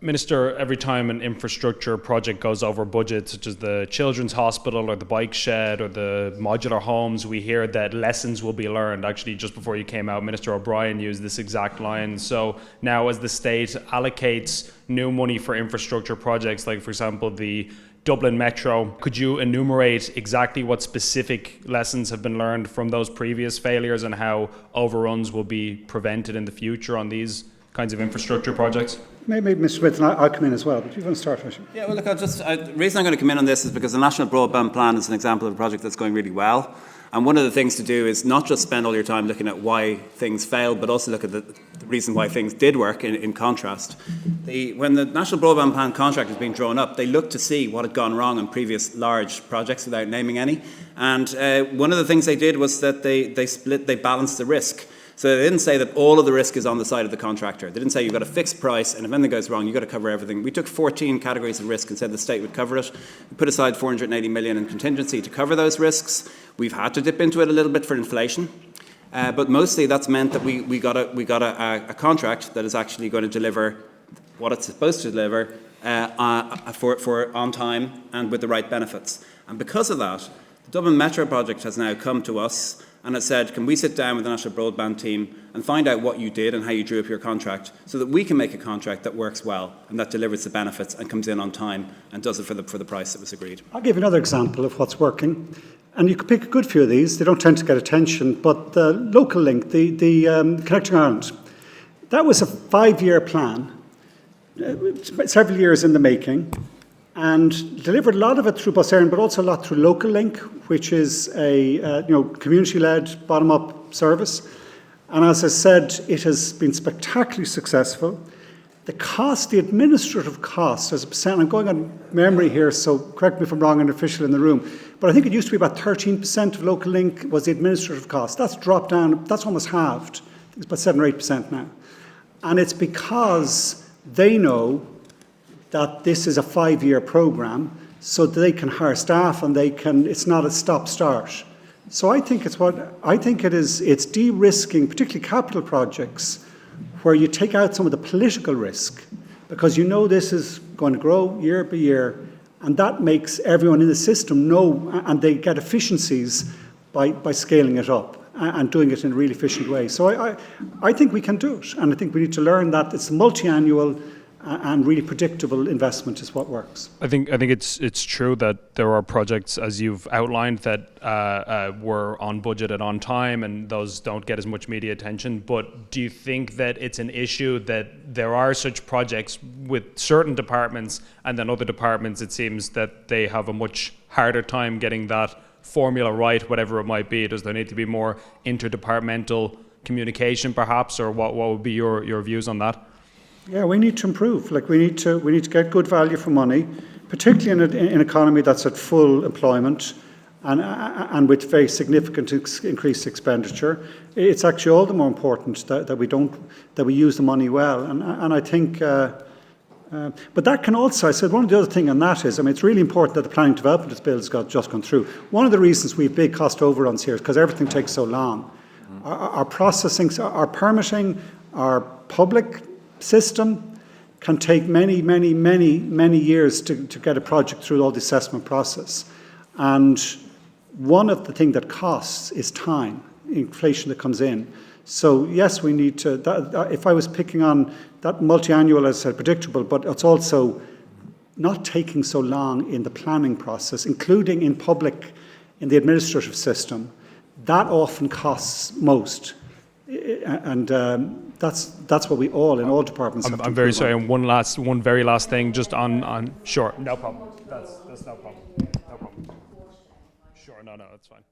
Minister, every time an infrastructure project goes over budget, such as the Children's Hospital or the bike shed or the modular homes, we hear that lessons will be learned. Actually, just before you came out, Minister O'Brien used this exact line. So now as the state allocates new money for infrastructure projects, like for example, the Dublin Metro, could you enumerate exactly what specific lessons have been learned from those previous failures and how overruns will be prevented in the future on these kinds of infrastructure projects? Maybe Mr. Smyth and I'll come in as well, but you want to start, Richard? Yeah, well, look, the reason I'm going to come in on this is because the National Broadband Plan is an example of a project that's going really well. And one of the things to do is not just spend all your time looking at why things failed, but also look at the reason why things did work in contrast. When the National Broadband Plan contract was being drawn up, they looked to see what had gone wrong in previous large projects without naming any. And one of the things they did was that they balanced the risk. So they didn't say that all of the risk is on the side of the contractor. They didn't say you've got a fixed price and if anything goes wrong, you've got to cover everything. We took 14 categories of risk and said the state would cover it. We put aside 480 million in contingency to cover those risks. We've had to dip into it a little bit for inflation. But mostly that's meant that we got a contract that is actually going to deliver what it's supposed to deliver for on time and with the right benefits. And because of that, the Dublin Metro project has now come to us and it said, can we sit down with the National Broadband team and find out what you did and how you drew up your contract so that we can make a contract that works well and that delivers the benefits and comes in on time and does it for the price that was agreed. I'll give you another example of what's working. And you could pick a good few of these. They don't tend to get attention, but the local link, the Connecting Ireland, that was a 5-year plan, several years in the making, and delivered a lot of it through Bus Éireann, but also a lot through Local Link, which is a community-led, bottom-up service. And as I said, it has been spectacularly successful. The cost, the administrative cost, as a percent, I'm going on memory here, so correct me if I'm wrong, an official in the room, but I think it used to be about 13% of Local Link was the administrative cost. That's dropped down, that's almost halved. I think it's about 7 or 8% now. And it's because they know that this is a 5-year programme, so that they can hire staff and it's not a stop-start. So I think it's de-risking, particularly capital projects, where you take out some of the political risk, because you know this is going to grow year by year, and that makes everyone in the system know, and they get efficiencies by scaling it up and doing it in a really efficient way. So I think we can do it, and I think we need to learn that it's multi-annual and really predictable investment is what works. I think it's true that there are projects, as you've outlined, that were on budget and on time, and those don't get as much media attention. But do you think that it's an issue that there are such projects with certain departments, and then other departments, it seems that they have a much harder time getting that formula right, whatever it might be? Does there need to be more interdepartmental communication, perhaps, or what would be your views on that? Yeah, we need to improve. We need to get good value for money, particularly in an economy that's at full employment and with very significant increased expenditure. It's actually all the more important that we use the money well. And I think, but that can also, I said, one of the other things on that is, it's really important that the planning development bill has just gone through. One of the reasons we have big cost overruns here is because everything takes so long. Our processing, our permitting, our public system can take many years to get a project through all the assessment process. And one of the things that costs is time, inflation that comes in. So yes, we need to, if I was picking on that multi-annual, as I said, predictable, but it's also not taking so long in the planning process, including in the administrative system. That often costs most. And that's what we all in all departments have to I'm very sorry. And one very last thing, just on sure, no problem. That's no problem. No problem. Sure, no, that's fine.